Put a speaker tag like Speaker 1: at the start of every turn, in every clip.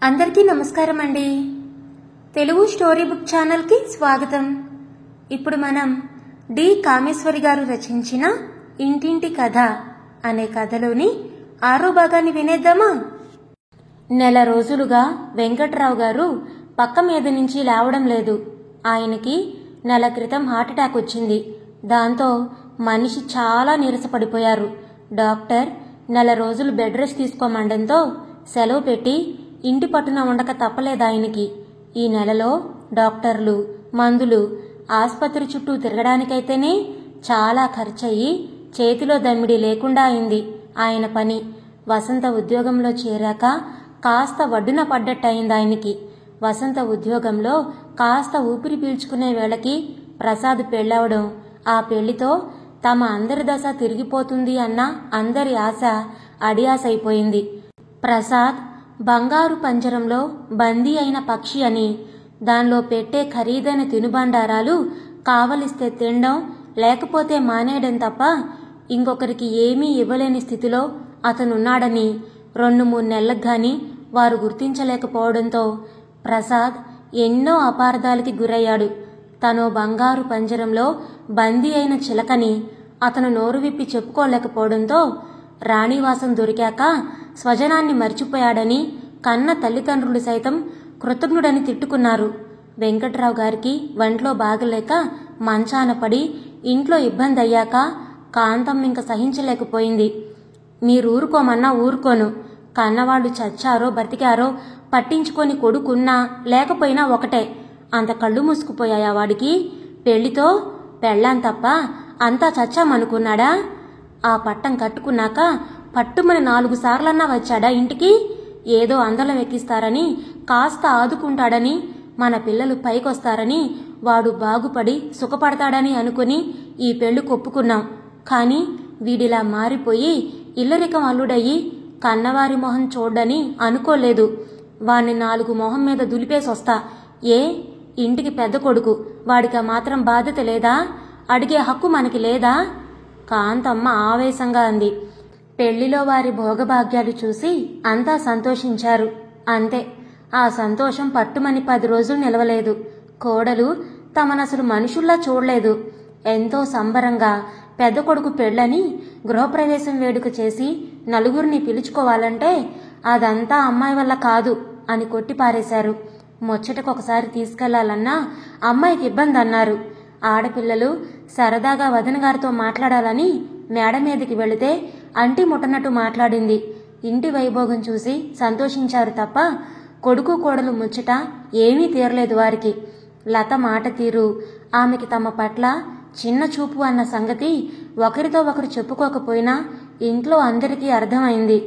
Speaker 1: అందరికీ నమస్కారం అండి. తెలుగు స్టోరీ బుక్ ఛానల్కి స్వాగతం. ఇప్పుడు మనం డి కామేశ్వరి గారు రచించిన ఇంటింటి కథ అనే కథలోని 6వ భాగాన్ని వినేద్దామా? నెల రోజులుగా వెంకట్రావు గారు పక్క మీద నుంచి లేవడం లేదు. ఆయనకి నెల క్రితం హార్ట్అటాక్ వచ్చింది. దాంతో మనిషి చాలా నీరసపడిపోయారు. డాక్టర్ నెల రోజులు బెడ్ రెస్ట్ తీసుకోమండంతో సెలవు పెట్టి ఇంటి పట్టున ఉండక తప్పలేదాయనకి. ఈ నెలలో డాక్టర్లు, మందులు, ఆసుపత్రి చుట్టూ తిరగడానికైతేనే చాలా ఖర్చయి చేతిలో దమ్మిడి లేకుండా అయింది ఆయన పని. వసంత ఉద్యోగంలో చేరాక కాస్త వడ్డున పడ్డట్టయింది ఆయనకి. వసంత ఉద్యోగంలో కాస్త ఊపిరి పీల్చుకునే వేళకి ప్రసాద్ పెళ్ళవడం, ఆ పెళ్లితో తమ అందరి దశ తిరిగిపోతుంది అన్న అందరి ఆశ అడియాసైపోయింది. ప్రసాద్ బంగారు పంజరంలో బందీ అయిన పక్షి అని, దానిలో పెట్టే ఖరీదైన తినుబండారాలు కావలిస్తే తినడం, లేకపోతే మానేయడం తప్ప ఇంకొకరికి ఏమీ ఇవ్వలేని స్థితిలో అతనున్నాడని 2-3 నెలలకు గాని వారు గుర్తించలేకపోవడంతో ప్రసాద్ ఎన్నో అపార్థాలకి గురయ్యాడు. తను బంగారు పంజరంలో బందీ అయిన చిలకని అతను నోరు విప్పి చెప్పుకోలేకపోవడంతో రాణివాసం దొరికాక స్వజనాన్ని మర్చిపోయాడని కన్న తల్లిదండ్రులు సైతం కృతజ్ఞుడని తిట్టుకున్నారు. వెంకట్రావు గారికి వంట్లో బాగలేక మంచాన పడి ఇంట్లో ఇబ్బంది అయ్యాక కాంతం ఇంక సహించలేకపోయింది. మీరూరుకోమన్నా ఊరుకోను, కన్నవాళ్లు చచ్చారో బ్రతికారో పట్టించుకొని కొడుకున్నా లేకపోయినా ఒకటే. అంత కళ్ళు మూసుకుపోయాయా వాడికి? పెళ్లితో పెళ్ళాం తప్ప అంతా చచ్చామనుకున్నాడా? ఆ పట్టం కట్టుకున్నాక పట్టుమని 4 సార్లన్నా వచ్చాడా ఇంటికి? ఏదో అందలం ఎక్కిస్తారని, కాస్త ఆదుకుంటాడని, మన పిల్లలు పైకొస్తారని, వాడు బాగుపడి సుఖపడతాడని అనుకుని ఈ పెళ్లి కొప్పుకున్నాం. కానీ వీడిలా మారిపోయి ఇల్లరికం అల్లుడయ్యి కన్నవారి మొహం చూడ్డని అనుకోలేదు. వాణ్ణి 4 మొహం మీద దులిపేసొస్తా. ఏ ఇంటికి పెద్ద కొడుకు, వాడికి మాత్రం బాధ్యత లేదా? అడిగే హక్కు మనకి లేదా? కాంతమ్మ ఆవేశంగా అంది. పెళ్లిలో వారి భోగభాగ్యాలు చూసి అంతా సంతోషించారు. అంతే, ఆ సంతోషం పట్టుమని 10 రోజులు నిలవలేదు. కోడలు తమనసలు మనుషుల్లా చూడలేదు. ఎంతో సంబరంగా పెద్ద కొడుకు పెళ్ళని గృహప్రవేశం వేడుక చేసి నలుగురిని పిలుచుకోవాలంటే అదంతా అమ్మాయి వల్ల కాదు అని కొట్టిపారేశారు. ముచ్చటకొకసారి తీసుకెళ్లాలన్నా అమ్మాయికి ఇబ్బంది అన్నారు. ఆడపిల్లలు సరదాగా వదినగారితో మాట్లాడాలని మేడ మీదకి వెళితే అంటి ముట్టనట్టు మాట్లాడింది. ఇంటి వైభోగం చూసి సంతోషించారు తప్ప కొడుకు కోడలు ముచ్చట ఏమీ తీరలేదు వారికి. లత మాట తీరు, ఆమెకి తమ పట్ల చిన్న చూపు అన్న సంగతి ఒకరితో ఒకరు చెప్పుకోకపోయినా ఇంట్లో అందరికీ అర్థమైంది.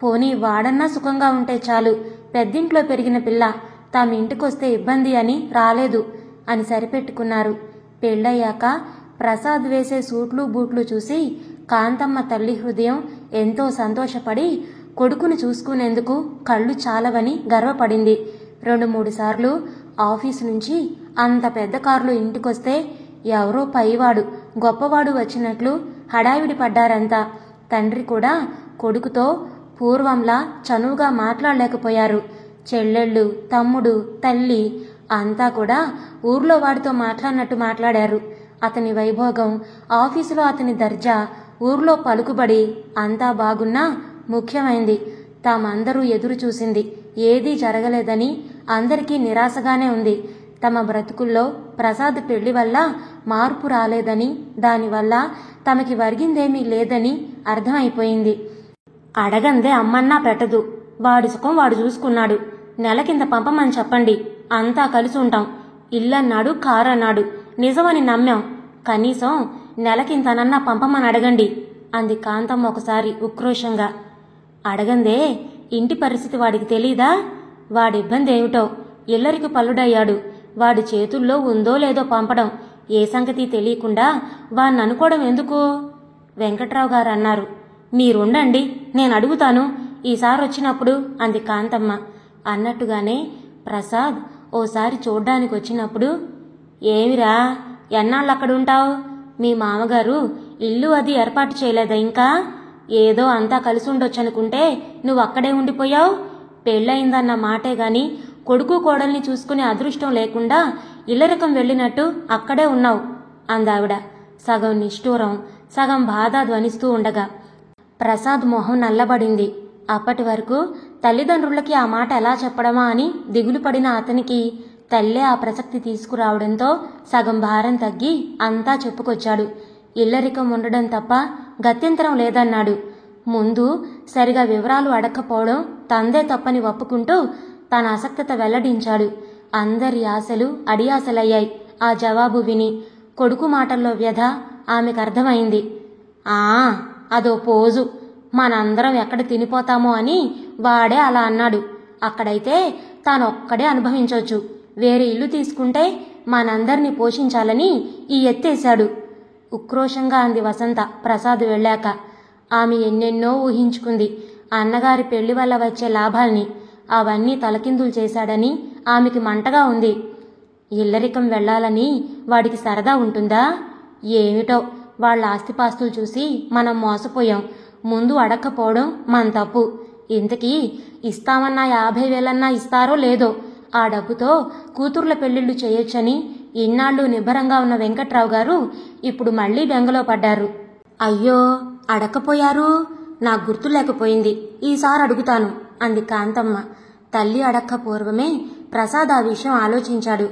Speaker 1: పోనీ వాడన్నా సుఖంగా ఉంటే చాలు, పెద్దింట్లో పెరిగిన పిల్ల తాము ఇంటికొస్తే ఇబ్బంది అని రాలేదు అని సరిపెట్టుకున్నారు. పెళ్ళయ్యాక ప్రసాద్ వేసే సూట్లు బూట్లు చూసి కాంతమ్మ తల్లి హృదయం ఎంతో సంతోషపడి కొడుకును చూసుకునేందుకు కళ్ళు చాలవని గర్వపడింది. 2-3 సార్లు ఆఫీసు నుంచి అంత పెద్ద కారులో ఇంటికొస్తే ఎవరో పైవాడు గొప్పవాడు వచ్చినట్లు హడావిడి పడ్డారంతా. తండ్రి కూడా కొడుకుతో పూర్వంలా చనువుగా మాట్లాడలేకపోయారు. చెల్లెళ్ళు, తమ్ముడు, తల్లి అంతా కూడా ఊర్లో వాడితో మాట్లాడినట్టు మాట్లాడారు. అతని వైభోగం, ఆఫీసులో అతని దర్జా, ఊర్లో పలుకుబడి అంతా బాగున్నా ముఖ్యమైంది తామందరూ ఎదురు చూసింది ఏదీ జరగలేదని అందరికీ నిరాశగానే ఉంది. తమ బ్రతుకుల్లో ప్రసాద్ పెళ్లి వల్ల మార్పు రాలేదని, దానివల్ల తమకి వరిగిందేమీ లేదని అర్థమైపోయింది. అడగందే అమ్మన్నా పెట్టదు. వాడి సుఖం వాడు చూసుకున్నాడు. నెల కింద పంపమని చెప్పండి, అంతా కలిసి ఉంటాం. ఇల్లన్నాడు, కారన్నాడు, నిజమని నమ్మాం. కనీసం నెలకింతనన్నా పంపమని అడగండి అంది కాంతమ్మ ఒకసారి ఉక్రోషంగా. అడగందే, ఇంటి పరిస్థితి వాడికి తెలీదా? వాడి ఇబ్బంది ఏమిటో. ఇల్లరికి పల్లుడయ్యాడు. వాడి చేతుల్లో ఉందో లేదో పంపడం ఏ సంగతి తెలియకుండా వాణ్ణి అనుకోవడం ఎందుకు? వెంకట్రావు గారు అన్నారు. మీరుండండి, నేను అడుగుతాను ఈసారి వచ్చినప్పుడు అంది కాంతమ్మ. అన్నట్టుగానే ప్రసాద్ ఓసారి చూడ్డానికి వచ్చినప్పుడు, ఏమిరా ఎన్నాళ్ళక్కడుంటావు? మీ మామగారు ఇల్లు అది ఏర్పాటు చేయలేదా ఇంకా? ఏదో అంతా కలిసి ఉండొచ్చనుకుంటే నువ్వు అక్కడే ఉండిపోయావు. పెళ్ళయిందన్న మాటే గాని కొడుకు కోడల్ని చూసుకునే అదృష్టం లేకుండా ఇల్లరికం వెళ్ళినట్టు అక్కడే ఉన్నావు అందావిడ సగం నిష్ఠూరం సగం బాధ ధ్వనిస్తూ ఉండగా. ప్రసాద్ మొహం నల్లబడింది. అప్పటి వరకు తల్లిదండ్రులకి ఆ మాట ఎలా చెప్పడమా అని దిగులు పడిన అతనికి తల్లే ఆ ప్రసక్తి తీసుకురావడంతో సగం భారం తగ్గి అంతా చెప్పుకొచ్చాడు. ఇల్లరికం ఉండడం తప్ప గత్యంతరం లేదన్నాడు. ముందు సరిగా వివరాలు అడక్కపోవడం తందే తప్పని ఒప్పుకుంటూ తన అసక్తత వెల్లడించాడు. అందరి ఆశలు అడియాసలయ్యాయి ఆ జవాబు విని. కొడుకు మాటల్లో వ్యధ ఆమెకు అర్థమైంది. అదో పోజు, మనందరం ఎక్కడ తినిపోతామో అని వాడే అలా అన్నాడు. అక్కడైతే తానొక్కడే అనుభవించొచ్చు, వేరే ఇల్లు తీసుకుంటే మనందరినీ పోషించాలని ఈ ఎత్తేశాడు ఉక్రోషంగా అంది వసంత ప్రసాద్ వెళ్ళాక. ఆమె ఎన్నెన్నో ఊహించుకుంది అన్నగారి పెళ్లి వల్ల వచ్చే లాభాల్ని. అవన్నీ తలకిందులు చేశాడని ఆమెకి మంటగా ఉంది. ఇల్లరికం వెళ్లాలని వాడికి సరదా ఉంటుందా? ఏమిటో వాళ్ళ ఆస్తిపాస్తులు చూసి మనం మోసపోయాం. ముందు అడక్కపోవడం మన తప్పు. ఇంతకీ ఇస్తామన్నా 50,000 ఇస్తారో లేదో. ఆ డబ్బుతో కూతుర్ల పెళ్లిళ్లు చేయొచ్చని ఇన్నాళ్లు నిబ్బరంగా ఉన్న వెంకట్రావు గారు ఇప్పుడు మళ్లీ బెంగలో పడ్డారు. అయ్యో, అడక్కపోయారు? నాకు గుర్తు లేకపోయింది, ఈసారి అడుగుతాను అంది కాంతమ్మ. తల్లి అడక్క పూర్వమే ప్రసాద్ ఆ విషయం ఆలోచించాడు.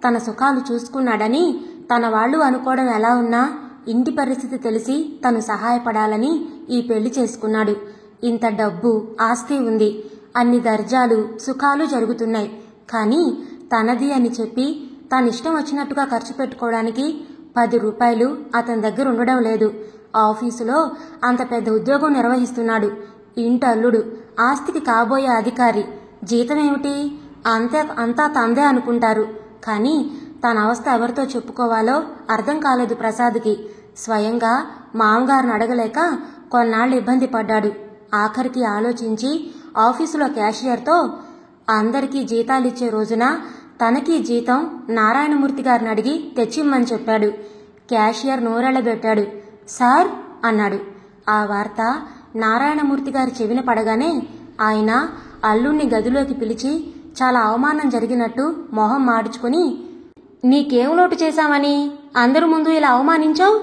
Speaker 1: తన సుఖాలు చూసుకున్నాడని తన వాళ్ళు అనుకోవడం ఎలా ఉన్నా ఇంటి పరిస్థితి తెలిసి తను సహాయపడాలని ఈ పెళ్లి చేసుకున్నాడు. ఇంత డబ్బు ఆస్తి ఉంది, అన్ని దర్జాలు సుఖాలు జరుగుతున్నాయి. కానీ తనది అని చెప్పి తనిష్టం వచ్చినట్టుగా ఖర్చు పెట్టుకోవడానికి 10 రూపాయలు అతని దగ్గర ఉండడం లేదు. ఆఫీసులో అంత పెద్ద ఉద్యోగం నిర్వహిస్తున్నాడు. ఇంటి అల్లుడు, ఆస్తికి కాబోయే అధికారి. జీతమేమిటి? అంతా తందే అనుకుంటారు. కానీ తన అవస్థ ఎవరితో చెప్పుకోవాలో అర్థం కాలేదు ప్రసాద్కి. స్వయంగా మామగారిని అడగలేక కొన్నాళ్ళు ఇబ్బంది పడ్డాడు. ఆఖరికి ఆలోచించి ఆఫీసులో క్యాషియర్తో అందరికీ జీతాలిచ్చే రోజున తనకీ జీతం నారాయణమూర్తి గారిని అడిగి తెచ్చిమ్మని చెప్పాడు. క్యాషియర్ నోరెళ్లబెట్టాడు. సార్ అన్నాడు. ఆ వార్త నారాయణమూర్తి గారి చెవిన పడగానే ఆయన అల్లుణ్ణి గదిలోకి పిలిచి చాలా అవమానం జరిగినట్టు మొహం మాడుచుకుని, నీకేం లోటు చేశామని అందరి ముందు ఇలా అవమానించావు?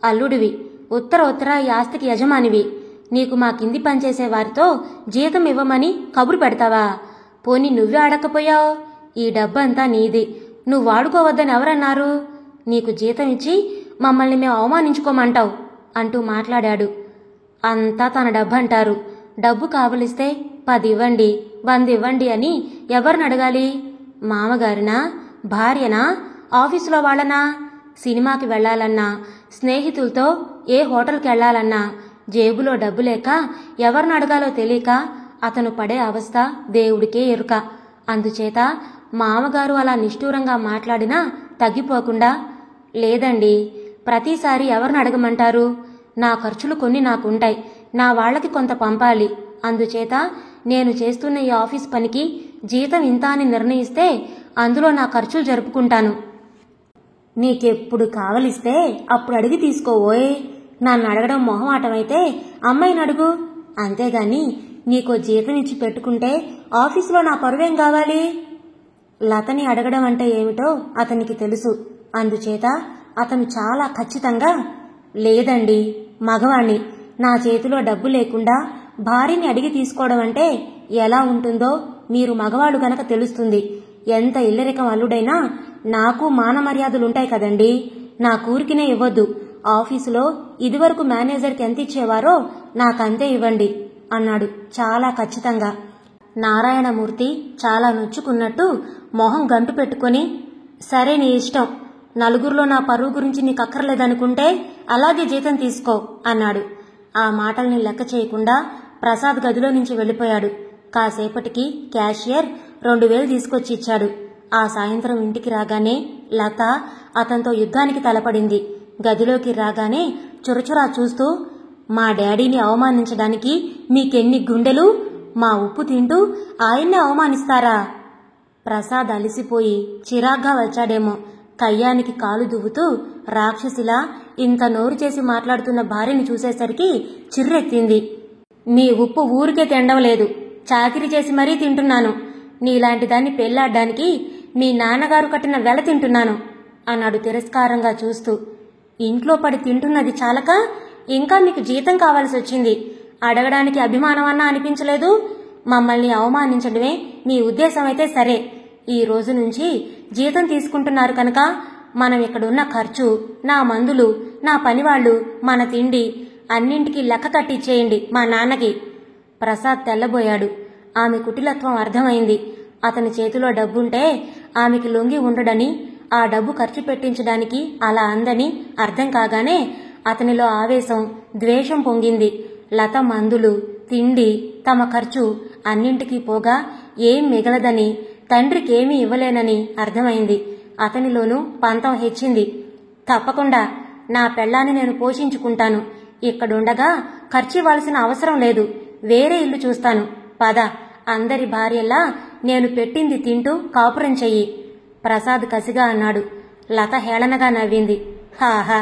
Speaker 1: అల్లుడివి, ఉత్తర ఈ ఆస్తికి యజమానివి. నీకు మా కింది పనిచేసే వారితో జీతం ఇవ్వమని కబురు పెడతావా? పోనీ నువ్వే అడక్కపోయావు? ఈ డబ్బంతా నీది, నువ్వు వాడుకోవద్దని ఎవరన్నారు? నీకు జీతం ఇచ్చి మమ్మల్ని మేము అవమానించుకోమంటావు అంటూ మాట్లాడాడు. అంతా తన డబ్బంటారు. డబ్బు కావలిస్తే 10 ఇవ్వండి, 100 ఇవ్వండి అని ఎవరిని అడగాలి? మామగారినా? భార్యనా? ఆఫీసులో వాళ్ళనా? సినిమాకి వెళ్లాలన్నా, స్నేహితులతో ఏ హోటల్కి వెళ్లాలన్నా జేబులో డబ్బు లేక ఎవరిని అడగాలో తెలియక అతను పడే అవస్థ దేవుడికే ఎరుక. అందుచేత మామగారు అలా నిష్ఠూరంగా మాట్లాడినా తగ్గిపోకుండా, లేదండి, ప్రతిసారి ఎవరిని అడగమంటారు? నా ఖర్చులు కొన్ని నాకుంటాయి, నా వాళ్లకి కొంత పంపాలి. అందుచేత నేను చేస్తున్న ఈ ఆఫీస్ పనికి జీతం ఇంత అని నిర్ణయిస్తే అందులో నా ఖర్చులు జరుపుకుంటాను. నీకెప్పుడు కావలిస్తే అప్పుడు అడిగి తీసుకోవోయ్. నన్ను అడగడం మొహమాటమైతే అమ్మాయిని అడుగు. అంతేగాని నీకో జీతం ఇచ్చి పెట్టుకుంటే ఆఫీసులో నా పరువేం కావాలి? లతని అడగడం అంటే ఏమిటో అతనికి తెలుసు. అందుచేత అతను చాలా ఖచ్చితంగా, లేదండి, మగవాణ్ణి, నా చేతిలో డబ్బు లేకుండా భార్యని అడిగి తీసుకోవడం అంటే ఎలా ఉంటుందో మీరు మగవాళ్ళు గనక తెలుస్తుంది. ఎంత ఇల్లరికం అల్లుడైనా నాకు మానమర్యాదలుంటాయి కదండి. నా కూరికినే ఇవ్వద్దు. ఆఫీసులో ఇదివరకు మేనేజర్కి ఎంత ఇచ్చేవారో నాకంతే ఇవ్వండి అన్నాడు చాలా ఖచ్చితంగా. నారాయణమూర్తి చాలా నొచ్చుకున్నట్టు మొహం గంటు పెట్టుకుని, సరే నీ ఇష్టం, నలుగురిలో నా పరువు గురించి నీకు అక్కర్లేదనుకుంటే అలాగే జీతం తీసుకో అన్నాడు. ఆ మాటల్ని లెక్క చేయకుండా ప్రసాద్ గదిలో నుంచి వెళ్ళిపోయాడు. కాసేపటికి క్యాషియర్ 2,000 తీసుకొచ్చి ఇచ్చాడు. ఆ సాయంత్రం ఇంటికి రాగానే లత అతనితో యుద్ధానికి తలపడింది. గదిలోకి రాగానే చురచురా చూస్తూ, మా డాడీని అవమానించడానికి మీకెన్ని గుండెలు? మా ఉప్పు తింటూ ఆయన్నే అవమానిస్తారా? ప్రసాద్ అలిసిపోయి చిరాగ్గా వచ్చాడేమో. కయ్యానికి కాలు దువ్వుతూ రాక్షసిలా ఇంత నోరు చేసి మాట్లాడుతున్న భార్యని చూసేసరికి చిర్రెత్తింది. మీ ఉప్పు ఊరికే తినడం లేదు, చాకిరీ చేసి మరీ తింటున్నాను. నీలాంటి దాన్ని పెళ్లాడ్డానికి మీ నాన్నగారు కట్టిన వెల తింటున్నాను అన్నాడు తిరస్కారంగా చూస్తూ. ఇంట్లో పడి తింటున్నది చాలక ఇంకా మీకు జీతం కావాల్సి వచ్చింది. అడగడానికి అభిమానమన్నా అనిపించలేదు. మమ్మల్ని అవమానించడమే మీ ఉద్దేశం అయితే సరే. ఈ రోజు నుంచి జీతం తీసుకుంటున్నారు కనుక మనం ఇక్కడున్న ఖర్చు, నా మందులు, నా పనివాళ్లు, మన తిండి అన్నింటికీ లెక్క కట్టిచ్చేయండి మా నాన్నకి. ప్రసాద్ తెల్లబోయాడు. ఆమె కుటిలత్వం అర్థమైంది. అతని చేతిలో డబ్బుంటే ఆమెకి లొంగి ఉండడని, ఆ డబ్బు ఖర్చు పెట్టించడానికి అలా అందని అర్థం కాగానే అతనిలో ఆవేశం, ద్వేషం పొంగింది. లత మందులు, తిండి, తమ ఖర్చు అన్నింటికీ పోగా ఏం మిగలదని, తండ్రికేమీ ఇవ్వలేనని అర్థమైంది. అతనిలోనూ పంతం హెచ్చింది. తప్పకుండా నా పెళ్ళాన్ని నేను పోషించుకుంటాను. ఇక్కడుండగా ఖర్చివ్వాల్సిన అవసరం లేదు. వేరే ఇల్లు చూస్తాను. పద, అందరి భార్యల్లా నేను పెట్టింది తింటూ కాపురం చెయ్యి ప్రసాద్ కసిగా అన్నాడు. లత హేళనగా నవ్వింది. హాహా,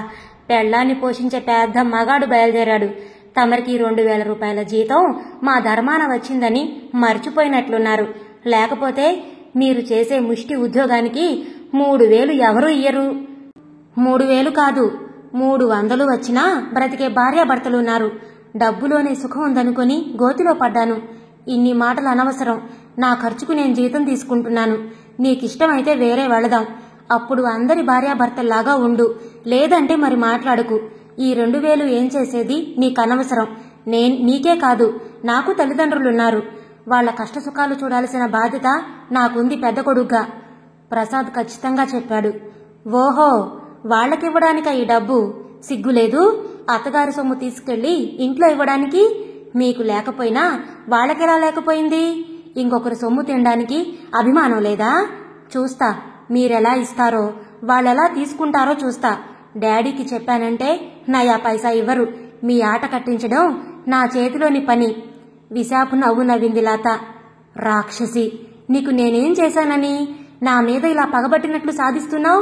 Speaker 1: పెళ్ళాన్ని పోషించే పెద్ద మగాడు బయలుదేరాడు. తమరికి 2000 రూపాయల జీతం మా ధర్మాన వచ్చిందని మర్చిపోయినట్లున్నారు. లేకపోతే మీరు చేసే ముష్టి ఉద్యోగానికి 3000 ఎవరూ ఇయ్యరు. 3000 కాదు, 300 వచ్చినా బ్రతికే భార్యాభర్తలున్నారు. డబ్బులోనే సుఖం ఉందనుకొని గోతిలో పడ్డాను. ఇన్ని మాటలు అనవసరం. నా ఖర్చుకు నేను జీతం తీసుకుంటున్నాను. నీకిష్టమైతే వేరే వెళదాం. అప్పుడు అందరి భార్యాభర్తల్లాగా ఉండు. లేదంటే మరి మాట్లాడుకు. ఈ 2000 ఏం చేసేది నీకనవసరం. నీకే కాదు, నాకు తల్లిదండ్రులున్నారు. వాళ్ల కష్టసుఖాలు చూడాల్సిన బాధ్యత నాకుంది పెద్ద కొడుగ్గా ప్రసాద్ ఖచ్చితంగా చెప్పాడు. ఓహో, వాళ్లకివ్వడానిక ఈ డబ్బు? సిగ్గులేదు? అత్తగారి సొమ్ము తీసుకెళ్లి ఇంట్లో ఇవ్వడానికి? మీకు లేకపోయినా వాళ్ళకెలా లేకపోయింది? ఇంకొకరి సొమ్ము తినడానికి అభిమానం లేదా? చూస్తా మీరెలా ఇస్తారో, వాళ్ళెలా తీసుకుంటారో చూస్తా. డాడీకి చెప్పానంటే నయా పైసా ఇవ్వరు. మీ ఆట కట్టించడం నా చేతిలోని పని. విశాపు నవ్వు నవ్వింది లత. రాక్షసి, నీకు నేనేం చేశానని నా మీద ఇలా పగబట్టినట్లు సాధిస్తున్నావు?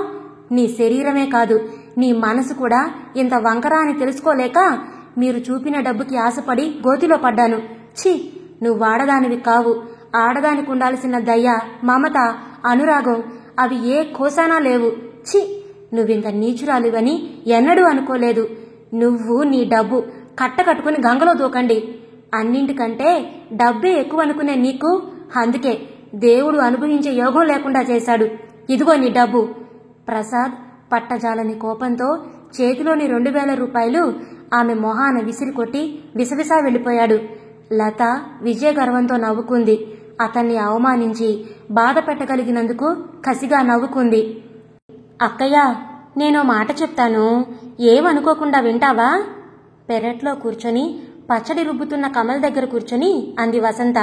Speaker 1: నీ శరీరమే కాదు, నీ మనసు కూడా ఇంత వంకరా అని తెలుసుకోలేక మీరు చూపిన డబ్బుకి ఆశపడి గోతిలో పడ్డాను. ఛీ, నువ్వాడదానివి కావు. ఆడదానికి ఉండాల్సిన దయ, మమత, అనురాగం అవి ఏ కోసానా లేవు. ఛీ, నువ్వింత నీచురాలివని ఎన్నడూ అనుకోలేదు. నువ్వు నీ డబ్బు కట్టకట్టుకుని గంగలో దూకండి. అన్నింటికంటే డబ్బే ఎక్కువ అనుకునే నీకు అందుకే దేవుడు అనుభవించే యోగం లేకుండా చేశాడు. ఇదిగో నీ డబ్బు. ప్రసాద్ పట్టజాలని కోపంతో చేతిలోని 2000 రూపాయలు ఆమె మొహాన విసిరికొట్టి విసవిసా వెళ్ళిపోయాడు. లత విజయగర్వంతో నవ్వుకుంది. అతన్ని అవమానించి బాధ పెట్టగలిగినందుకు కసిగా నవ్వుకుంది. అక్కయ్య, నేనో మాట చెప్తాను, ఏమనుకోకుండా వింటావా? పెరట్లో కూర్చొని పచ్చడి రుబ్బుతున్న కమల్ దగ్గర కూర్చొని అంది వసంత.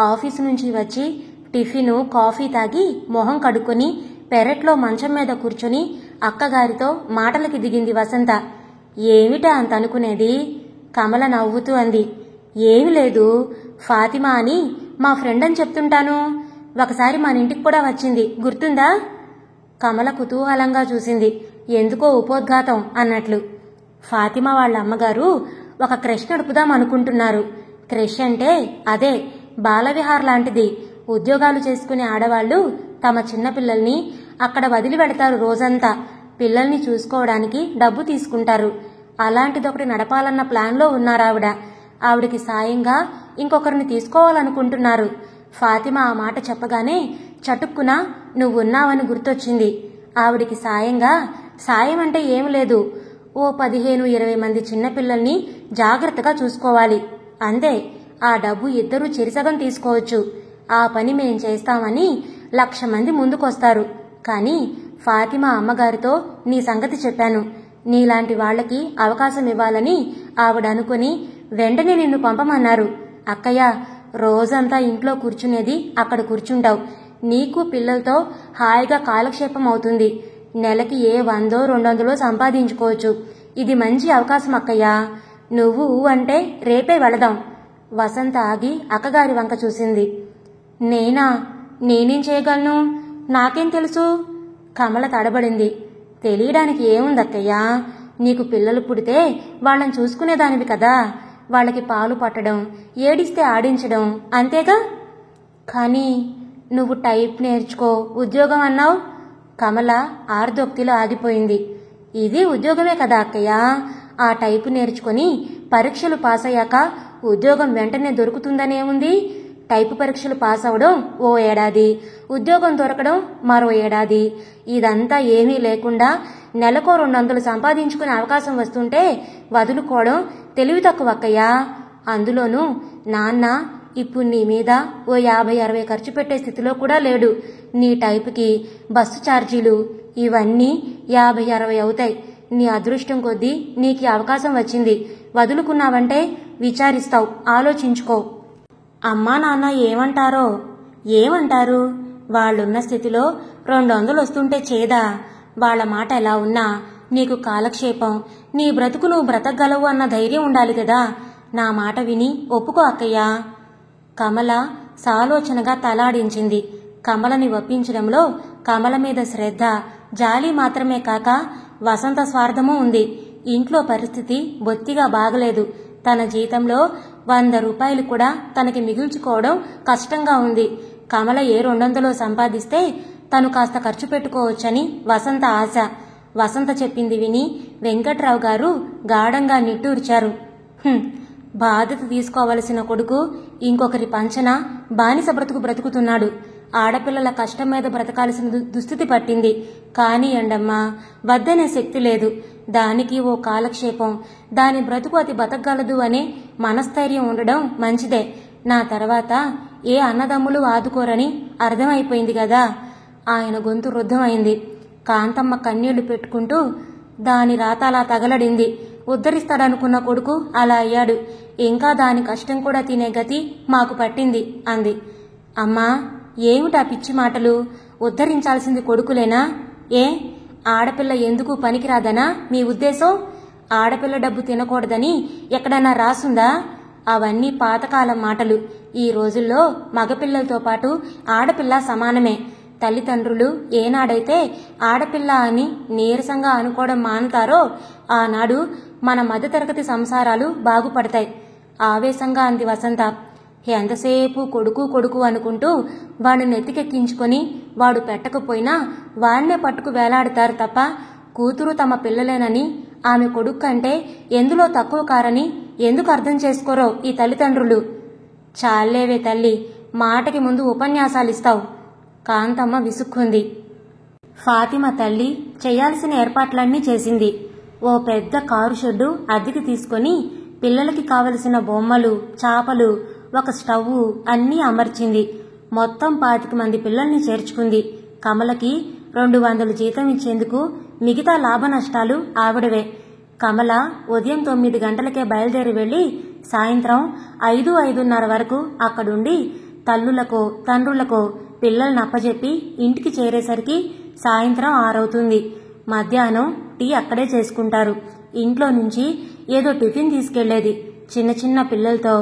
Speaker 1: ఆఫీసు నుంచి వచ్చి టిఫిను, కాఫీ తాగి మొహం కడుక్కొని పెరట్లో మంచం మీద కూర్చొని అక్కగారితో మాటలకి దిగింది వసంత. ఏమిటా అంత అనుకునేది? కమల నవ్వుతూ అంది. ఏమి లేదు, ఫాతిమా అని మా ఫ్రెండ్ అని చెప్తుంటాను. ఒకసారి మన ఇంటికి కూడా వచ్చింది, గుర్తుందా? కమల కుతూహలంగా చూసింది. ఎందుకో ఉపోద్ఘాతం అన్నట్లు. ఫాతిమా వాళ్ళ అమ్మగారు ఒక క్రష్ నడుపుదాం అనుకుంటున్నారు. క్రష్ అంటే అదే బాలవిహార్ లాంటిది. ఉద్యోగాలు చేసుకునే ఆడవాళ్లు తమ చిన్నపిల్లల్ని అక్కడ వదిలి వెడతారు. రోజంతా పిల్లల్ని చూసుకోవడానికి డబ్బు తీసుకుంటారు. అలాంటిదొకటి నడపాలన్న ప్లాన్లో ఉన్నారావిడ. ఆవిడికి సాయంగా ఇంకొకరిని తీసుకోవాలనుకుంటున్నారు. ఫాతిమా ఆ మాట చెప్పగానే చటుక్కున నువ్వున్నావని గుర్తొచ్చింది. ఆవిడికి సాయం అంటే ఏం లేదు, ఓ 15-20 మంది చిన్నపిల్లల్ని జాగ్రత్తగా చూసుకోవాలి అంతే. ఆ డబ్బు ఇద్దరూ చెరిసగం తీసుకోవచ్చు. ఆ పని మేం చేస్తామని 1,00,000 మంది ముందుకొస్తారు. కానీ ఫాతిమా అమ్మగారితో నీ సంగతి చెప్పాను. నీలాంటి వాళ్లకి అవకాశం ఇవ్వాలని ఆవిడ అనుకుని వెంటనే నిన్ను పంపమన్నారు. అక్కయ్య, రోజంతా ఇంట్లో కూర్చునేది అక్కడ కూర్చుంటావు. నీకు పిల్లలతో హాయిగా కాలక్షేపం అవుతుంది. నెలకి ఏ 100-200 సంపాదించుకోవచ్చు. ఇది మంచి అవకాశం అక్కయ్యా. నువ్వు అంటే రేపే వెళదాం. వసంత ఆగి అక్కగారి వంక చూసింది. నేనేం చేయగలను? నాకేం తెలుసు? కమల తడబడింది. తెలియడానికి ఏముందక్కయ్యా? నీకు పిల్లలు పుడితే వాళ్ళని చూసుకునేదానివి కదా. వాళ్ళకి పాలు పట్టడం, ఏడిస్తే ఆడించడం, అంతేగా. కానీ నువ్వు టైప్ నేర్చుకో, ఉద్యోగం అన్నావు. కమల ఆర్దోక్తిలో ఆగిపోయింది. ఇది ఉద్యోగమే కదా అక్కయ్య. ఆ టైపు నేర్చుకొని పరీక్షలు పాస్ అయ్యాక ఉద్యోగం వెంటనే దొరుకుతుందనేముంది? టైపు పరీక్షలు పాస్ అవడం ఓ ఏడాది, ఉద్యోగం దొరకడం మరో ఏడాది. ఇదంతా ఏమీ లేకుండా నెలకో 200 సంపాదించుకునే అవకాశం వస్తుంటే వదులుకోవడం తెలివి తక్కువ అక్కయ్య. అందులోనూ నాన్న ఇప్పుడు నీ మీద ఓ 50-60 ఖర్చు పెట్టే స్థితిలో కూడా లేడు. నీ టైపుకి బస్సు ఛార్జీలు ఇవన్నీ 50-60 అవుతాయి. నీ అదృష్టం కొద్దీ నీకు అవకాశం వచ్చింది. వదులుకున్నావంటే విచారిస్తావు, ఆలోచించుకో. అమ్మా నాన్న ఏమంటారో? ఏమంటారు? వాళ్ళున్న స్థితిలో 200 వస్తుంటే చేదా? వాళ్ళ మాట ఎలా ఉన్నా నీకు కాలక్షేపం, నీ బ్రతుకు నువ్వు బ్రతకగలవు అన్న ధైర్యం ఉండాలి కదా. నా మాట విని ఒప్పుకో అక్కయ్య. కమల సాలోచనగా తలాడించింది. కమలని ఒప్పించడంలో కమల మీద శ్రద్ధ, జాలి మాత్రమే కాక వసంత స్వార్థమూ ఉంది. ఇంట్లో పరిస్థితి బొత్తిగా బాగలేదు. తన జీతంలో 100 రూపాయలు కూడా తనకి మిగుల్చుకోవడం కష్టంగా ఉంది. కమల ఏ 200 సంపాదిస్తే తను కాస్త ఖర్చు పెట్టుకోవచ్చని వసంత ఆశ. వసంత చెప్పింది విని వెంకట్రావు గారు గాఢంగా నిట్టూర్చారు. బాధ్యత తీసుకోవలసిన కొడుకు ఇంకొకరి పంచన బానిస బ్రతుకుతున్నాడు. ఆడపిల్లల కష్టం మీద బ్రతకాల్సిన దుస్థితి పట్టింది. కానీ ఎండమ్మా, వద్దనే శక్తి లేదు. దానికి ఓ కాలక్షేపం, దాని బ్రతుకు అతి బతకగలదు అనే మనస్థైర్యం ఉండడం మంచిదే. నా తర్వాత ఏ అన్నదమ్ములు ఆదుకోరని అర్థమైపోయింది కదా. ఆయన గొంతు రుద్ధమైంది. కాంతమ్మ కన్నీళ్లు పెట్టుకుంటూ, దాని రాత అలా తగలడింది. ఉద్ధరిస్తాడనుకున్న కొడుకు అలా అయ్యాడు. ఇంకా దాని కష్టం కూడా తినే గతి మాకు పట్టింది అంది. అమ్మా, ఏమిటా పిచ్చి మాటలు? ఉద్ధరించాల్సింది కొడుకులేనా? ఏ ఆడపిల్ల ఎందుకు పనికిరాదనా మీ ఉద్దేశం? ఆడపిల్ల డబ్బు తినకూడదని ఎక్కడైనా రాసుందా? అవన్నీ పాతకాలం మాటలు. ఈ రోజుల్లో మగపిల్లలతో పాటు ఆడపిల్ల సమానమే. తల్లిదండ్రులు ఏనాడైతే ఆడపిల్ల అని నీరసంగా అనుకోవడం మానుతారో ఆనాడు మన మధ్యతరగతి సంసారాలు బాగుపడతాయి. ఆవేశంగా అంది వసంత. ఎంతసేపు కొడుకు అనుకుంటూ వాడిని నెత్తికెక్కించుకొని వాడు పెట్టకపోయినా వాడినే పట్టుకు వేలాడతారు తప్ప కూతురు తమ పిల్లలేనని, ఆమె కొడుకు కంటే ఎందులో తక్కువ కారని ఎందుకు అర్థం చేసుకోరో ఈ తల్లిదండ్రులు. చాలేవే తల్లి, మాటకి ముందు ఉపన్యాసాలిస్తావు. కాంతమ్మ విసుక్కుంది. ఫాతిమా తల్లి చేయాల్సిన ఏర్పాట్లన్నీ చేసింది. ఓ పెద్ద కారు షెడ్డు అద్దెకి తీసుకొని పిల్లలకి కావలసిన బొమ్మలు, చాపలు, ఒక స్టవ్ అన్నీ అమర్చింది. మొత్తం 25 మంది పిల్లల్ని చేర్చుకుంది. కమలకి 200 జీతం ఇచ్చేందుకు మిగతా లాభ నష్టాలు ఆవిడవే. కమల ఉదయం 9 గంటలకే బయలుదేరి వెళ్లి సాయంత్రం 5-5:30 వరకు అక్కడుండి తల్లులకో తండ్రులకో పిల్లల్ని అప్పజెప్పి ఇంటికి చేరేసరికి సాయంత్రం 6 అవుతుంది. మధ్యాహ్నం టీ అక్కడే చేసుకుంటారు. ఇంట్లో నుంచి ఏదో టిఫిన్ తీసుకెళ్లేది. చిన్న చిన్న పిల్లలతో,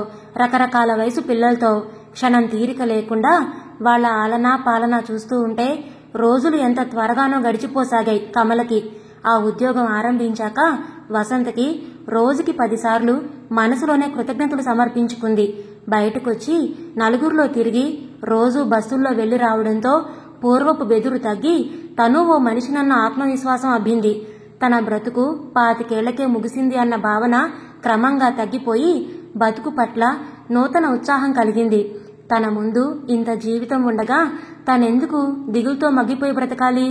Speaker 1: రకరకాల వయసు పిల్లలతో క్షణం తీరిక లేకుండా వాళ్ల ఆలనా పాలనా చూస్తూ ఉంటే రోజులు ఎంత త్వరగానో గడిచిపోసాగాయి కమలకి. ఆ ఉద్యోగం ఆరంభించాక వసంతకి రోజుకి 10 సార్లు మనసులోనే కృతజ్ఞతలు సమర్పించుకుంది. బయటకొచ్చి నలుగురిలో తిరిగి రోజూ బస్సుల్లో వెళ్లి రావడంతో పూర్వపు బెదురు తగ్గి తను ఓ మనిషినన్న ఆత్మవిశ్వాసం అబ్బింది. తన బ్రతుకు 25 ఏళ్లకే ముగిసింది అన్న భావన క్రమంగా తగ్గిపోయి బతుకు పట్ల నూతన ఉత్సాహం కలిగింది. తన ముందు ఇంత జీవితం ఉండగా తనెందుకు దిగులుతో మగ్గిపోయి బ్రతకాలి?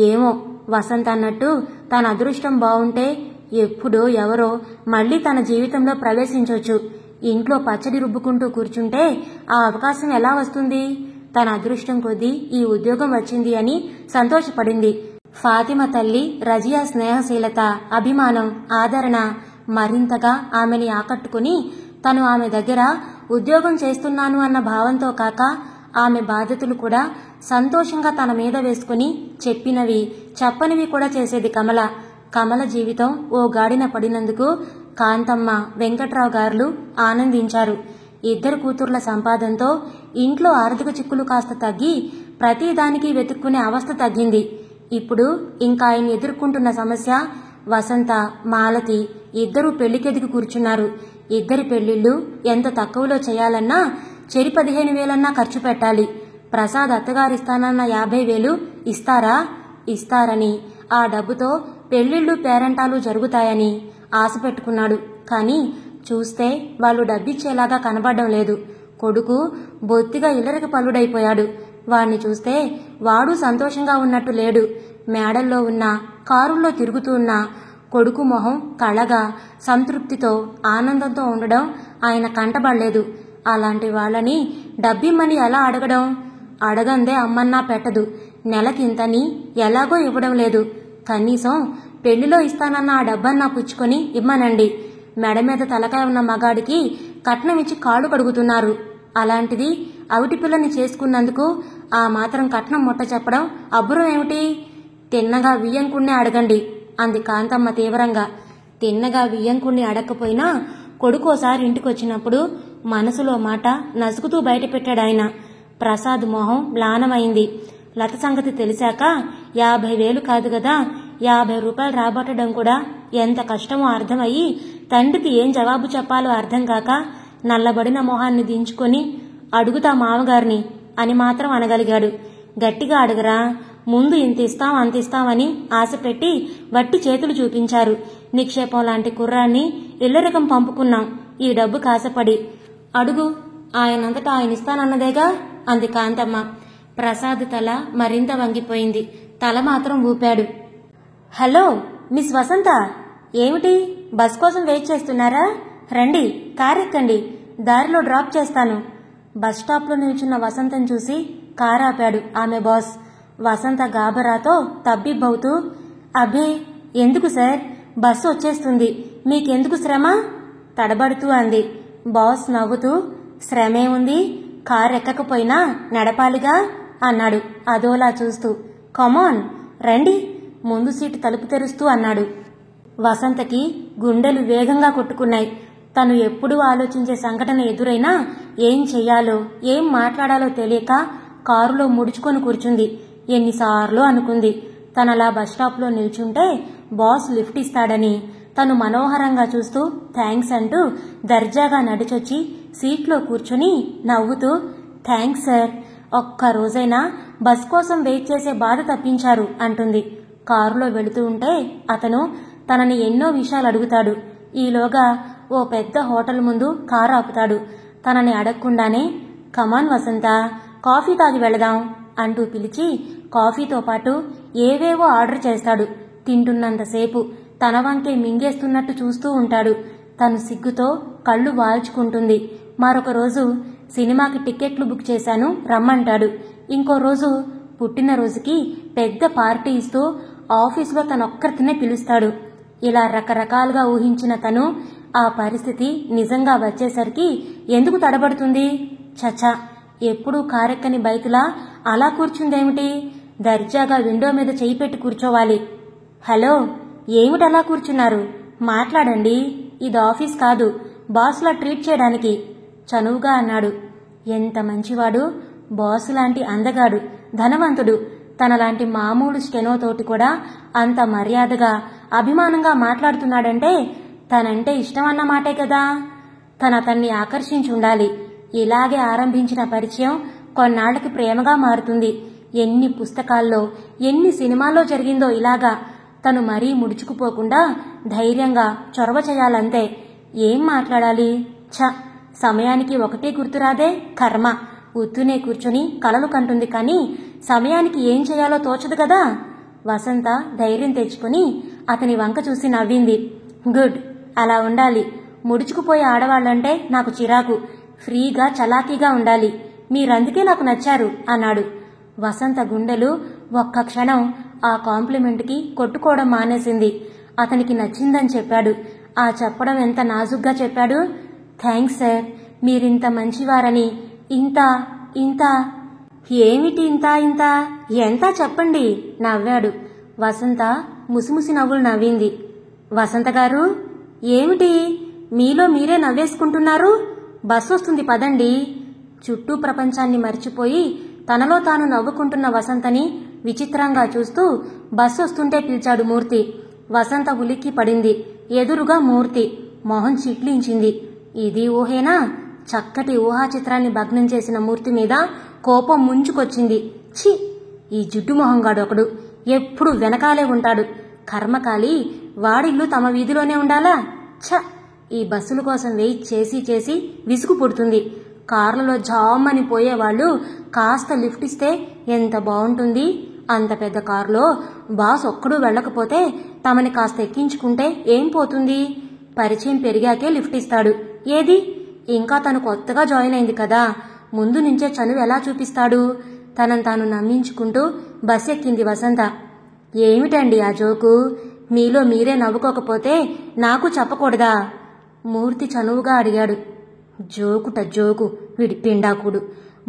Speaker 1: ఏమో, వసంత అన్నట్టు తన అదృష్టం బావుంటే ఎప్పుడో ఎవరో మళ్లీ తన జీవితంలో ప్రవేశించొచ్చు. ఇంట్లో పచ్చడి రుబ్బుకుంటూ కూర్చుంటే ఆ అవకాశం ఎలా వస్తుంది? తన అదృష్టం కొద్దీ ఈ ఉద్యోగం వచ్చింది అని సంతోషపడింది. ఫాతిమా తల్లి రజియా స్నేహశీలత, అభిమానం, ఆదరణ మరింతగా ఆమెని ఆకట్టుకుని తను ఆమె దగ్గర ఉద్యోగం చేస్తున్నాను అన్న భావంతో కాక ఆమె బాధ్యతలు కూడా సంతోషంగా తన మీద వేసుకుని చెప్పినవి చెప్పనివి కూడా చేసేది కమల. కమల జీవితం ఓ గాడిన పడినందుకు కాంతమ్మ, వెంకట్రావు గారులు ఆనందించారు. 2 కూతుర్ల సంపాదనతో ఇంట్లో ఆర్థిక చిక్కులు కాస్త తగ్గి ప్రతిదానికి వెతుక్కునే అవస్థ తగ్గింది. ఇప్పుడు ఇంకా ఆయన ఎదుర్కొంటున్న సమస్య వసంత, మాలతి 2 పెళ్లికెదిగి కూర్చున్నారు. ఇద్దరి పెళ్లిళ్ళు ఎంత తక్కువలో చేయాలన్నా చెరి 15,000 ఖర్చు పెట్టాలి. ప్రసాద్ అత్తగారిస్తానన్న 50,000 ఇస్తారా? ఇస్తారని, ఆ డబ్బుతో పెళ్లిళ్ళు పేరంటాలు జరుగుతాయని ఆశ పెట్టుకున్నాడు. కానీ చూస్తే వాళ్ళు డబ్బిచ్చేలాగా కనబడడం లేదు. కొడుకు బొత్తిగా ఇల్లరికి పల్లుడైపోయాడు. వాణ్ణి చూస్తే వాడు సంతోషంగా ఉన్నట్టు లేడు. మేడల్లో ఉన్న, కారుల్లో తిరుగుతూ ఉన్న కొడుకు మొహం కళగా, సంతృప్తితో, ఆనందంతో ఉండడం ఆయన కంటబడలేదు. అలాంటి వాళ్ళని డబ్బిమ్మని ఎలా అడగడం? అడగందే అమ్మన్నా పెట్టదు. నెలకింతని ఎలాగో ఇవ్వడం లేదు. కనీసం పెళ్లిలో ఇస్తానన్న ఆ డబ్బన్నా పుచ్చుకొని ఇమ్మనండి. మెడ మీద తలకాయ ఉన్న మగాడికి కట్నం ఇచ్చి కాళ్ళు కడుగుతున్నారు. అలాంటిది అవిటి పిల్లని చేసుకున్నందుకు ఆ మాత్రం కట్నం ముట్ట చెప్పడం అబ్బురం ఏమిటి? తిన్నగా వియ్యంకుణ్ణి అడగండి అంది కాంతమ్మ తీవ్రంగా. తిన్నగా వియ్యంకుణ్ణి అడగకపోయినా కొడుకోసారి ఇంటికొచ్చినప్పుడు మనసులో మాట నసుకుతూ బయట పెట్టాడాయన. ప్రసాద్ మొహం మ్లానమైంది. లత సంగతి తెలిసాక 50,000 కాదు కదా, 50 రూపాయలు రాబట్టడం కూడా ఎంత కష్టమో అర్థమయ్యి తండ్రికి ఏం జవాబు చెప్పాలో అర్థం కాక నల్లబడిన మొహాన్ని దించుకొని అడుగుతా మామగారిని అని మాత్రం అనగలిగాడు. గట్టిగా అడగరా, ముందు ఇంత ఇస్తాం అంత ఇస్తామని ఆశ పెట్టి వట్టి చేతులు చూపించారు. నిక్షేపం లాంటి కుర్రాన్ని ఇల్లరికం పంపుకున్నాం ఈ డబ్బు కాసపడి. అడుగు, ఆయనంతటా ఆయన ఇస్తానన్నదేగా అంది కాంతమ్మ. ప్రసాద్ తల మరింత వంగిపోయింది. తల మాత్రం ఊపాడు. హలో మిస్ వసంత, ఏమిటి బస్ కోసం వెయిట్ చేస్తున్నారా? రండి, కారెక్కండి, దారిలో డ్రాప్ చేస్తాను. బస్ స్టాప్లో నిల్చున్న వసంతం చూసి కారాపాడు ఆమె బాస్. వసంత గాబరాతో తబ్బిబ్బవుతూ, అబ్బే ఎందుకు సార్, బస్సు వచ్చేస్తుంది, మీకెందుకు శ్రమ? తడబడుతూ అంది. బాస్ నవ్వుతూ, శ్రమే ఉంది, కారెక్కకపోయినా నడపాలిగా అన్నాడు అదోలా చూస్తూ. కమాన్ రండి, ముందు సీటు తలుపు తెరుస్తూ అన్నాడు. వసంతకి గుండెలు వేగంగా కొట్టుకున్నాయి. తను ఎప్పుడూ ఆలోచించే సంఘటన ఎదురైనా ఏం చెయ్యాలో, ఏం మాట్లాడాలో తెలియక కారులో ముడుచుకొని కూర్చుంది. ఎన్నిసార్లు అనుకుంది తనలా బస్టాప్లో నిల్చుంటే బాస్ లిఫ్ట్ ఇస్తాడని. తను మనోహరంగా చూస్తూ థ్యాంక్స్ అంటూ దర్జాగా నడిచొచ్చి సీట్లో కూర్చుని నవ్వుతూ, థ్యాంక్స్ సార్, ఒక్క రోజైనా బస్ కోసం వెయిట్ చేసే బాధ తప్పించారు అంటుంది. కారులో వెళుతూ ఉంటే అతను తనని ఎన్నో విషయాలు అడుగుతాడు. ఈలోగా ఓ పెద్ద హోటల్ ముందు కారు ఆపుతాడు. తనని అడగకుండానే, కమాన్ వసంత, కాఫీ తాగి వెళదాం అంటూ పిలిచి కాఫీతో పాటు ఏవేవో ఆర్డర్ చేస్తాడు. తింటున్నంతసేపు తన వంకే మింగేస్తున్నట్టు చూస్తూ ఉంటాడు. తను సిగ్గుతో కళ్ళు వాల్చుకుంటుంది. మరొక రోజు సినిమాకి టికెట్లు బుక్ చేశాను రమ్మంటాడు. ఇంకో రోజు పుట్టినరోజుకి పెద్ద పార్టీ ఇస్తూ ఆఫీసులో తనొక్కరితోనే పిలుస్తాడు. ఇలా రకరకాలుగా ఊహించిన తను ఆ పరిస్థితి నిజంగా వచ్చేసరికి ఎందుకు తడబడుతుంది? చచా, ఎప్పుడూ కారెక్కని బైకులా అలా కూర్చుందేమిటి? దర్జాగా విండో మీద చెయ్యి పెట్టి కూర్చోవాలి. హలో, ఏమిటలా కూర్చున్నారు? మాట్లాడండి, ఇది ఆఫీస్ కాదు, బాస్లా ట్రీట్ చేయడానికి చనువుగా అన్నాడు. ఎంత మంచివాడు, బాస్ లాంటి అందగాడు, ధనవంతుడు. తనలాంటి మామూలు స్టెనోతోటి కూడా అంత మర్యాదగా, అభిమానంగా మాట్లాడుతున్నాడంటే తనంటే ఇష్టమన్నమాటే కదా. తనతన్ని ఆకర్షించి ఉండాలి. ఇలాగే ఆరంభించిన పరిచయం కొన్నాళ్లకి ప్రేమగా మారుతుంది. ఎన్ని పుస్తకాల్లో, ఎన్ని సినిమాల్లో జరిగిందో ఇలాగా. తను మరీ ముడుచుకుపోకుండా ధైర్యంగా చొరవ చేయాలంతే. ఏం మాట్లాడాలి? ఛ, సమయానికి ఒకటే గుర్తురాదే కర్మ. ఉత్తునే కూర్చుని కలలు కంటుంది కానీ సమయానికి ఏం చేయాలో తోచదు కదా. వసంత ధైర్యం తెచ్చుకుని అతని వంక చూసి నవ్వింది. గుడ్, అలా ఉండాలి. ముడుచుకుపోయే ఆడవాళ్లంటే నాకు చిరాకు. ఫ్రీగా చలాకీగా ఉండాలి. మీరందుకే నాకు నచ్చారు అన్నాడు. వసంత గుండెలు ఒక్క క్షణం ఆ కాంప్లిమెంట్కి కొట్టుకోవడం మానేసింది. అతనికి నచ్చిందని చెప్పాడు. ఆ చెప్పడం ఎంత నాజుగ్గా చెప్పాడు. థ్యాంక్స్ సార్, మీరింత మంచివారని ఇంత ఇంత. ఏమిటి ఇంత ఇంత? ఎంత చెప్పండి నవ్వాడు. వసంత ముసిముసి నవ్వులు నవ్వింది. వసంత గారు, ఏమిటి మీలో మీరే నవ్వేసుకుంటున్నారు? బస్సు వస్తుంది పదండి. చుట్టూ ప్రపంచాన్ని మర్చిపోయి తనలో తాను నవ్వుకుంటున్న వసంతని విచిత్రంగా చూస్తూ బస్సు వస్తుంటే పిలిచాడు మూర్తి. వసంత ఉలిక్కి పడింది. ఎదురుగా మూర్తి. మొహం చిట్లించింది. ఇది ఊహేనా? చక్కటి ఊహా చిత్రాన్ని భగ్నం చేసిన మూర్తి మీద కోపం ముంచుకొచ్చింది. ఛీ, ఈ జిడ్డు మొహంగాడు ఒకడు ఎప్పుడు వెనకాలే ఉంటాడు. కర్మకాలి, వాడిల్లు తమ వీధిలోనే ఉండాలా? ఛ, ఈ బస్సుల కోసం వెయిట్ చేసి చేసి విసుగు పుడుతుంది. కార్లలో జామ్మని పోయేవాళ్ళు కాస్త లిఫ్ట్ ఇస్తే ఎంత బాగుంటుంది. అంత పెద్ద కారులో బాస్ ఒక్కడూ వెళ్ళకపోతే తమని కాస్త ఎక్కించుకుంటే ఏం పోతుంది? పరిచయం పెరిగాకే లిఫ్ట్ ఇస్తాడు. ఏది, ఇంకా తను కొత్తగా జాయిన్ అయింది కదా, ముందు నుంచే చనువు ఎలా చూపిస్తాడు? తనను తాను నమ్మించుకుంటూ బస్ ఎక్కింది వసంత. ఏమిటండి ఆ జోకు? మీలో మీరే నవ్వుకోకపోతే నాకు చెప్పకూడదా? మూర్తి చనువుగా అడిగాడు. జోకుట జోకు, వీడి పిండాకుడు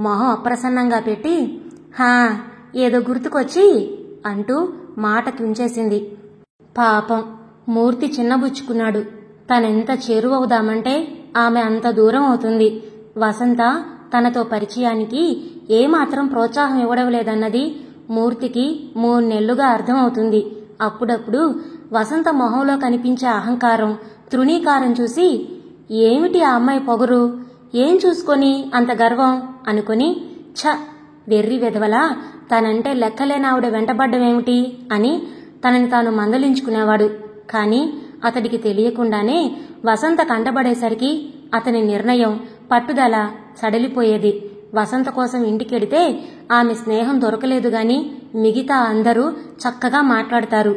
Speaker 1: మొహం అప్రసన్నంగా పెట్టి, హా, ఏదో గుర్తుకొచ్చి అంటూ మాట తుంచేసింది. పాపం మూర్తి చిన్నబుచ్చుకున్నాడు. తనెంత చేరువవుదామంటే ఆమె అంత దూరం అవుతుంది. వసంత తనతో పరిచయానికి ఏమాత్రం ప్రోత్సాహం ఇవ్వడం లేదన్నది మూర్తికి 3 నెలలుగా అర్థమవుతుంది. అప్పుడప్పుడు వసంత మొహంలో కనిపించే అహంకారం, తృణీకారం చూసి, ఏమిటి ఆ అమ్మాయి పొగరు, ఏం చూసుకొని అంత గర్వం అనుకుని, ఛ, వెర్రి వెధవలా తనంటే లెక్కలేనావిడ వెంటబడ్డమేమిటి అని తనని తాను మందలించుకునేవాడు. కాని అతడికి తెలియకుండానే వసంత కంటబడేసరికి అతని నిర్ణయం, పట్టుదల సడలిపోయేది. వసంత కోసం ఇంటికెడితే ఆమె స్నేహం దొరకలేదు గాని మిగతా అందరూ చక్కగా మాట్లాడతారు.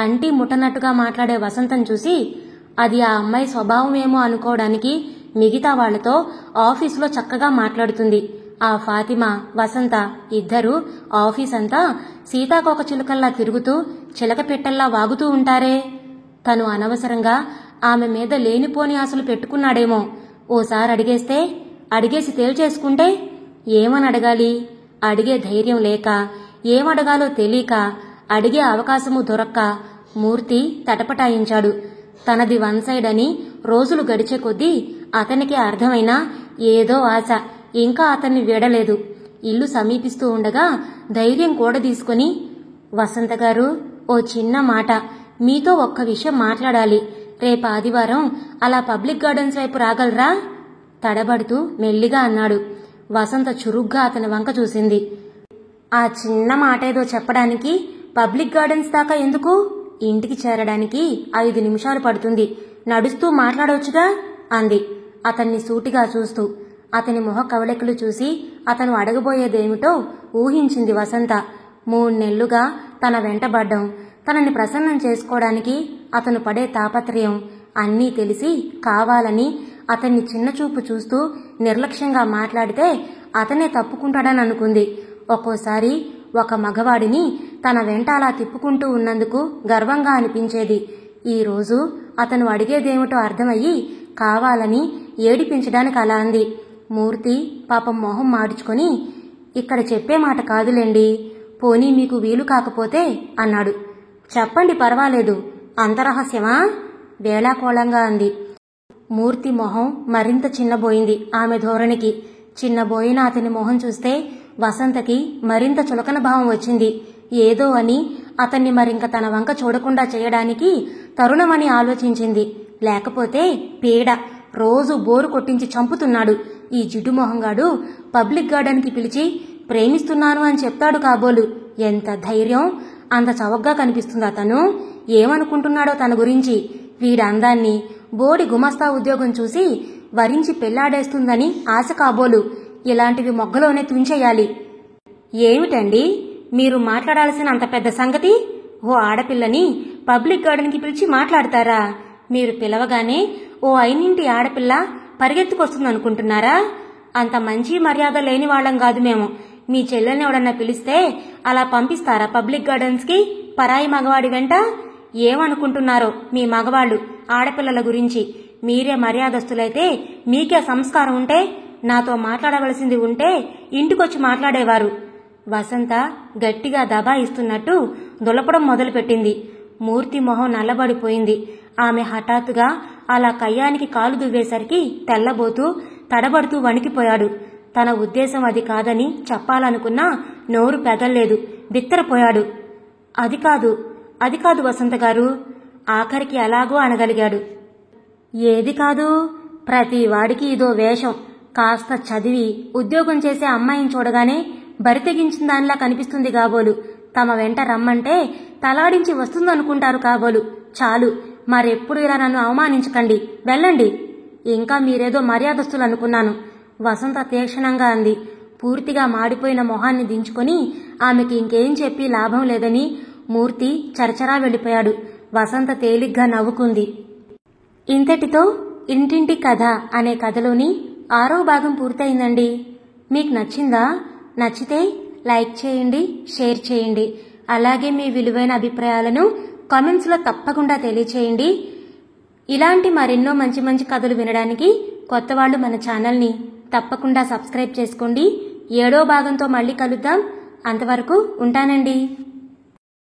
Speaker 1: అంటీ ముట్టనట్టుగా మాట్లాడే వసంతం చూసి అది ఆ అమ్మాయి స్వభావమేమో అనుకోవడానికి మిగతా వాళ్లతో ఆఫీసులో చక్కగా మాట్లాడుతుంది. ఆ ఫాతిమా, వసంత ఇద్దరూ ఆఫీస్ అంతా సీతాకోక చిలుకల్లా తిరుగుతూ చిలక పెట్టల్లా వాగుతూ ఉంటారే. తను అనవసరంగా ఆమె మీద లేనిపోని ఆశలు పెట్టుకున్నాడేమో. ఓసారి అడిగేస్తే, అడిగేసి తేల్చేసుకుంటే ఏమని అడగాలి? అడిగే ధైర్యం లేక, ఏమడగాలో తెలియక, అడిగే అవకాశము దొరక్క మూర్తి తటపటాయించాడు. తనది 1 సైడ్ అని రోజులు గడిచే కొద్దీ అతనికి అర్థమైనా ఏదో ఆశ ఇంకా అతన్ని వీడలేదు. ఇల్లు సమీపిస్తూ ఉండగా ధైర్యం కూడదీసుకుని, వసంత గారు, ఓ చిన్న మాట, మీతో ఒక్క విషయం మాట్లాడాలి. రేపు ఆదివారం అలా పబ్లిక్ గార్డెన్స్ వైపు రాగలరా? తడబడుతూ మెల్లిగా అన్నాడు. వసంత చురుగ్గా అతని వంక చూసింది. ఆ చిన్న మాటేదో చెప్పడానికి పబ్లిక్ గార్డెన్స్ దాకా ఎందుకు? ఇంటికి చేరడానికి 5 నిమిషాలు పడుతుంది. నడుస్తూ మాట్లాడవచ్చుగా అంది అతన్ని సూటిగా చూస్తూ. అతని మొహ కవళికలు చూసి అతను అడగబోయేదేమిటో ఊహించింది వసంత. 3 నెలలుగా తన వెంటబడ్డం, తనని ప్రసన్నం చేసుకోవడానికి అతను పడే తాపత్రయం అన్నీ తెలిసి కావాలని అతన్ని చిన్నచూపు చూస్తూ నిర్లక్ష్యంగా మాట్లాడితే అతనే తప్పుకుంటాడని అనుకుంది. ఒక్కోసారి ఒక మగవాడిని తన వెంట అలా తిప్పుకుంటూ ఉన్నందుకు గర్వంగా అనిపించేది. ఈరోజు అతను అడిగేదేమిటో అర్థమయ్యి కావాలని ఏడిపించడానికి అలా అంది. మూర్తి పాపం మొహం మాడ్చుకొని, ఇక్కడ చెప్పే మాట కాదులేండి, పోనీ మీకు వీలు కాకపోతే అన్నాడు. చెప్పండి, పర్వాలేదు. అంతరహస్యమా? వేళాకోళంగా అంది. మూర్తి మొహం మరింత చిన్నబోయింది ఆమె ధోరణికి. చిన్నబోయిన అతని మొహం చూస్తే వసంతకి మరింత చులకన భావం వచ్చింది. ఏదో అని అతన్ని మరింక తన వంక చూడకుండా చేయడానికి తరుణమని ఆలోచించింది. లేకపోతే పీడ, రోజు బోరు కొట్టించి చంపుతున్నాడు. ఈ జిడ్డు మొహంగాడు పబ్లిక్ గార్డెన్కి పిలిచి ప్రేమిస్తున్నాను అని చెప్తాడు కాబోలు. ఎంత ధైర్యం! అంత చవకగా కనిపిస్తుంది అతను. ఏమనుకుంటున్నాడో తన గురించి? వీడి అందాన్ని, బోడి గుమస్తా ఉద్యోగం చూసి వరించి పెళ్లాడేస్తుందని ఆశ కాబోలు. ఇలాంటివి మొగ్గలోనే తుంచేయాలి. ఏమిటండి మీరు మాట్లాడాల్సిన అంత పెద్ద సంగతి? ఓ ఆడపిల్లని పబ్లిక్ గార్డెన్కి పిలిచి మాట్లాడతారా? మీరు పిలవగానే ఓ అయినింటి ఆడపిల్ల పరిగెత్తుకొస్తుందనుకుంటున్నారా? అంత మంచి మర్యాద లేని వాళ్ళం కాదు మేము. మీ చెల్లెల్ని ఎవడన్నా పిలిస్తే అలా పంపిస్తారా పబ్లిక్ గార్డెన్స్కి పరాయి మగవాడి వెంట? ఏమనుకుంటున్నారో మీ మగవాళ్ళు ఆడపిల్లల గురించి? మీరే మర్యాదస్తులైతే, మీకే సంస్కారం ఉంటే, నాతో మాట్లాడవలసింది ఉంటే ఇంటికొచ్చి మాట్లాడేవారు. వసంత గట్టిగా దబాయిస్తున్నట్టు దులపడం మొదలుపెట్టింది. మూర్తి మొహం నల్లబడిపోయింది. ఆమె హఠాత్తుగా అలా కయ్యానికి కాలు దువ్వేసరికి తెల్లబోతూ తడబడుతూ వణికిపోయాడు. తన ఉద్దేశం అది కాదని చెప్పాలనుకున్నా నోరు పెగల్లేదు. బిత్తరపోయాడు. అది కాదు వసంత గారు. ఆఖరికి ఎలాగో అనగలిగాడు. ఏది కాదు? ప్రతి వాడికి ఇదో వేషం. కాస్త చదివి ఉద్యోగం చేసే అమ్మాయిని చూడగానే బరితెగించిన దానిలా కనిపిస్తుంది కాబోలు. తమ వెంట రమ్మంటే తలాడించి వస్తుందనుకుంటారు కాబోలు. చాలు, మరెప్పుడు ఇలా నన్ను అవమానించకండి, వెళ్ళండి. ఇంకా మీరేదో మర్యాదస్తులు అనుకున్నాను, వసంత తీక్షణంగా అంది. పూర్తిగా మాడిపోయిన మొహాన్ని దించుకొని ఆమెకి ఇంకేం చెప్పి లాభం లేదని మూర్తి చరచరా వెళ్ళిపోయాడు. వసంత తేలిగ్గా నవ్వుకుంది. ఇంతటితో ఇంటింటి కథ అనే కథలోని 6వ భాగం పూర్తయిందండి. మీకు నచ్చిందా? నచ్చితే లైక్ చేయండి, షేర్ చేయండి. అలాగే మీ విలువైన అభిప్రాయాలను కామెంట్స్లో తప్పకుండా తెలియచేయండి. ఇలాంటి మరెన్నో మంచి మంచి కథలు వినడానికి కొత్త వాళ్ళు మన ఛానల్ని తప్పకుండా సబ్స్క్రైబ్ చేసుకోండి. 7వ భాగంతో మళ్ళీ కలుద్దాం. అంతవరకు ఉంటానండి.